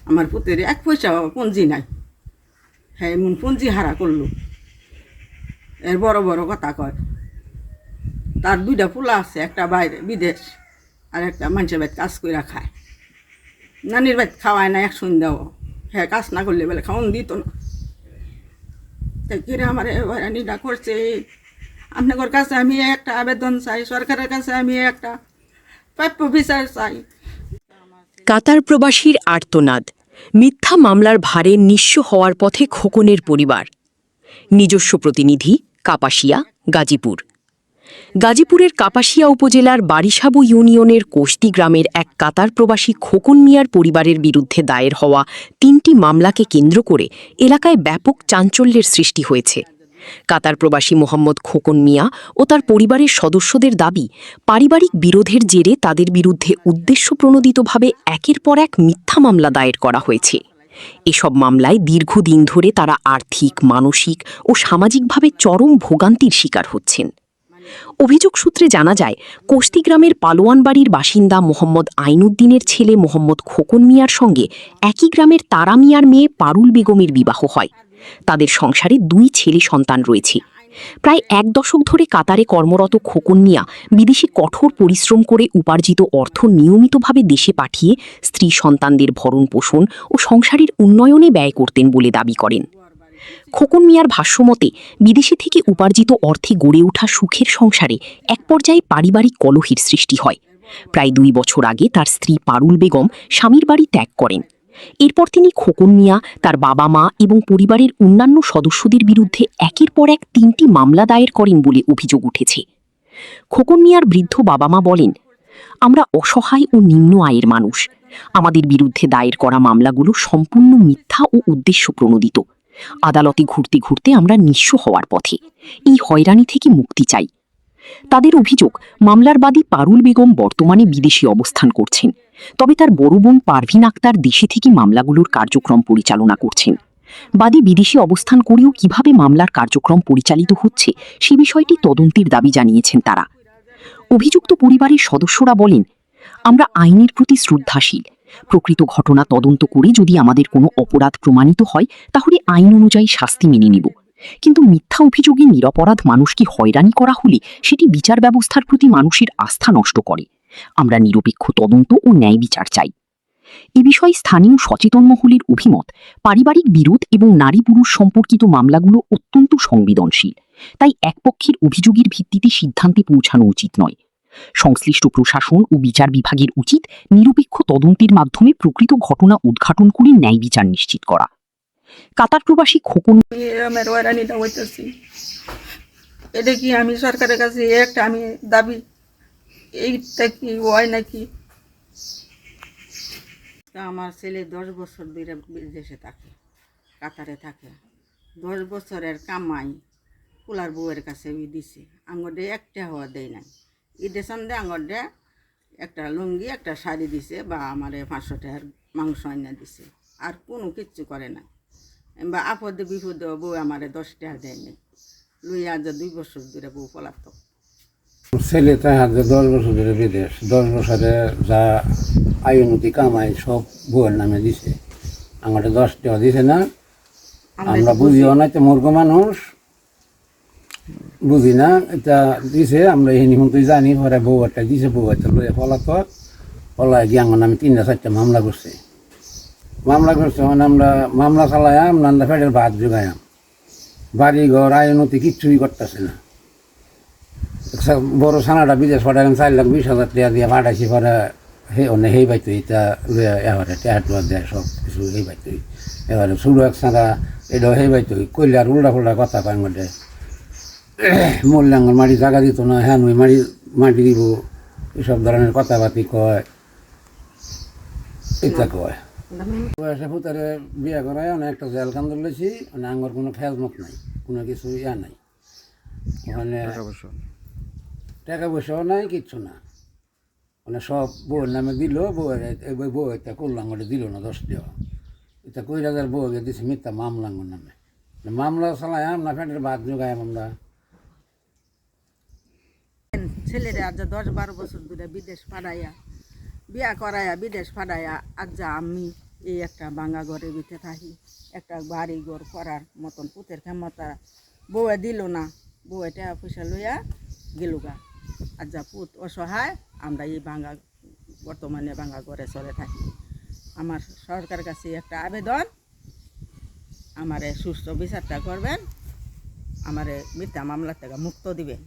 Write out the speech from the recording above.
আমার পুতের 1 পয়সা পুঁজি নাই, হ্যাঁ এমন পুঁজি হারা করলো। এর বড় বড় কথা কয়। তার 2টা পোলা আছে, একটা বাইরে বিদেশ আর একটা মানুষের বাড়িতে কাজ করে খায়। নানির বাড়িতে খাওয়ায় না, 1 সন্ধ্যাও হ্যাঁ কাজ না করলে বলে খাওয়ান দিত না। তাই কিরে আমার হয়রানিটা করছে। আপনাদের কাছে আমি একটা আবেদন চাই, সরকারের কাছে আমি একটা প্রাপ্য বিচার চাই। কাতার প্রবাসীর আর্তনাদ, মিথ্যা মামলার ভারে নিঃস্ব হওয়ার পথে খোকনের পরিবার। নিজস্ব প্রতিনিধি, কাপাসিয়া, গাজীপুর। গাজীপুরের কাপাসিয়া উপজেলার বারিসাবু ইউনিয়নের কোষ্টি গ্রামের এক কাতার প্রবাসী খোকন মিয়ার পরিবারের বিরুদ্ধে দায়ের হওয়া 3টি মামলাকে কেন্দ্র করে এলাকায় ব্যাপক চাঞ্চল্যের সৃষ্টি হয়েছে। কাতার প্রবাসী মোহাম্মদ খোকন মিয়া ও তার পরিবারের সদস্যদের দাবি, পারিবারিক বিরোধের জেরে তাদের বিরুদ্ধে উদ্দেশ্যপ্রণোদিতভাবে একের পর এক মিথ্যা মামলা দায়ের করা হয়েছে। এসব মামলায় দীর্ঘদিন ধরে তারা আর্থিক, মানসিক ও সামাজিকভাবে চরম ভোগান্তির শিকার হচ্ছেন। অভিযোগ সূত্রে জানা যায়, কোষ্টি গ্রামের পালোয়ান বাড়ির বাসিন্দা মোহাম্মদ আইনুদ্দিনের ছেলে মোহাম্মদ খোকন মিয়ার সঙ্গে একই গ্রামের তারা মিয়ার মেয়ে পারুল বেগমের বিবাহ হয়। তাদের সংসারে 2 ছেলে সন্তান রয়েছে। প্রায় 1 দশক ধরে কাতারে কর্মরত খোকন মিয়া বিদেশে কঠোর পরিশ্রম করে উপার্জিত অর্থ নিয়মিতভাবে দেশে পাঠিয়ে স্ত্রী সন্তানদের ভরণ পোষণ ও সংসারের উন্নয়নে ব্যয় করতেন বলে দাবি করেন। খোকন মিয়ার ভাষ্যমতে, বিদেশে থেকে উপার্জিত অর্থে গড়ে ওঠা সুখের সংসারে এক পর্যায়ে পারিবারিক কলহের সৃষ্টি হয়। প্রায় 2 বছর আগে তার স্ত্রী পারুল বেগম স্বামীর বাড়ি ত্যাগ করেন। এরপর তিনি খোকন মিয়া, তার বাবা মা এবং পরিবারের অন্যান্য সদস্যদের বিরুদ্ধে একের পর এক 3টি মামলা দায়ের করেন বলে অভিযোগ উঠেছে। খোকন মিয়ার বৃদ্ধ বাবা মা বলেন, আমরা অসহায় ও নিম্ন আয়ের মানুষ। আমাদের বিরুদ্ধে দায়ের করা মামলাগুলো সম্পূর্ণ মিথ্যা ও উদ্দেশ্যপ্রণোদিত। আদালতে ঘুরতে ঘুরতে আমরা নিঃস্ব হওয়ার পথে। এই হয়রানি থেকে মুক্তি চাই। তাদের অভিযোগ, মামলার বাদী পারুল বেগম বর্তমানে বিদেশে অবস্থান করছেন, তবে তার বড় বোন পারভিন আক্তার দেশে থেকে মামলাগুলোর কার্যক্রম পরিচালনা করছেন। বাদী বিদেশে অবস্থান করেও কিভাবে মামলার কার্যক্রম পরিচালিত হচ্ছে সে বিষয়টি তদন্তের দাবি জানিয়েছেন তারা। অভিযুক্ত পরিবারের সদস্যরা বলেন, আমরা আইনের প্রতি শ্রদ্ধাশীল। প্রকৃত ঘটনা তদন্ত করে যদি আমাদের কোনো অপরাধ প্রমাণিত হয় তাহলে আইন অনুযায়ী শাস্তি মেনে নেব, কিন্তু মিথ্যা অভিযোগে নিরপরাধ মানুষকে হয়রানি করা হলে সেটি বিচার ব্যবস্থার প্রতি মানুষের আস্থা নষ্ট করে। আমরা নিরপেক্ষ তদন্ত ও ন্যায় বিচার চাই। এ বিষয়ে স্থানীয় সচেতন মহলের অভিমত, পারিবারিক বিরোধ এবং নারী পুরুষ সম্পর্কিত মামলাগুলো অত্যন্ত সংবেদনশীল। তাই একপক্ষের অভিযোগের ভিত্তিতে সিদ্ধান্তে পৌঁছানো উচিত নয়। সংশ্লিষ্ট প্রশাসন ও বিচার বিভাগের উচিত নিরপেক্ষ তদন্তের মাধ্যমে প্রকৃত ঘটনা উদ্ঘাটন করে ন্যায় বিচার নিশ্চিত করা। কাতার প্রবাসী খোকন আমার হয়রানিটা হইতেছি, এটা কি আমি সরকারের কাছে একটা আমি দাবি, এইটা কি হয় নাকি? তা আমার ছেলে 10 বছর ধরে বিদেশে থাকে, কাতারে থাকে। 10 বছরের কামাই পোলার বউয়ের কাছে দিছে। আঙুরে একটা হওয়া দেয় নাই। ঈদের সন্ধ্যে আঙুরে একটা লুঙ্গি একটা শাড়ি দিছে, বা আমার 500 টাকার মাংস আইনা দিছে, আর কোনো কিচ্ছু করে না। বা আপদে বিপদে বউ আমার 10 টাকা দেয় নাই। লইয়া আজ 2 বছর ধরে বউ পলাতক। ছেলে তাহাদের 10 বছর ধরে বিদেশ, 10 বছরে যা আয়ুনতি কামাই সব বউয়ের নামে দিছে। আমাদের 10 টাকা দিছে না, আমরা বুঝিও না, তো মূর্খ মানুষ বুঝি না। এটা দিছে আমরা এই নিমন্ত্রণ জানি, পরে বউ একটা দিছে, বউ একটা লইয়া পলাতক। পলায় গিয়ে আমার নামে 3-4টা মামলা করছে। মানে আমরা মামলা চালাইয়াম, নান্দা ফেডের ভাত জোগাইয়াম, বাড়ি ঘর আয়ুনতি কিচ্ছুই করতেছে না। বড় ছানাটা বিদেশ পাঠালাম, 4,20,000 টাকা দিয়ে পাঠাইছি। পরে সেই বাইতো এটা লইয়া এবারে টেহাটুয়া দেয়, সব কিছু সেই বাইতোই। এবারে শুরু এক ছাড়া এটাও সেই বাইতোই কইলে আর উল্টা ফুল্টা কথা কয় মধ্যে। মূল্যাঙ্গন মাটি জায়গা দিত না, হ্যাঁ নই মাটি দিব, এসব ধরনের কথাবার্তি কয়, এটা কয়। বয়সে ভূতারে বিয়ে করায় অনেক একটা জেল কান্দর লেছি, মানে আমার কোনো খেজমত নাই, কোনো কিছু ইয়া নাই ওখানে, টাকা পয়সাও নাই, কিচ্ছু না। মানে সব বউয়ের নামে দিল, বউ এটা করলাঙ্গরে দিল না 10 টাকা। এটা কইরাজার বউকে দিছে মিথ্যা মামলাঙ্গর নামে। মামলা চালাইয়াম না, ফ্যাটের ভাত জোগাইম আমরা। ছেলেরা আজ 10-12 বছর ধরে বিদেশ পাঠাইয়া বিয়া করাইয়া বিদেশ পাঠাইয়া আজ আমি এই একটা ভাঙা ঘরের ভিতরে থাকি, একটা বাড়ি ঘর করার মতন পুতের ক্ষমতা বউয়ে দিল না, বউয়ে টাকা পয়সা লইয়া গেল গা। আর যা পুত অসহায়, আমরা এই বর্তমানে ভাঙা ঘরে চলে থাকি। আমার সরকার কাছে একটা আবেদন, আমারে সুস্থ বিচারটা করবেন, আমারে মিথ্যা মামলা থেকে মুক্ত দিবেন।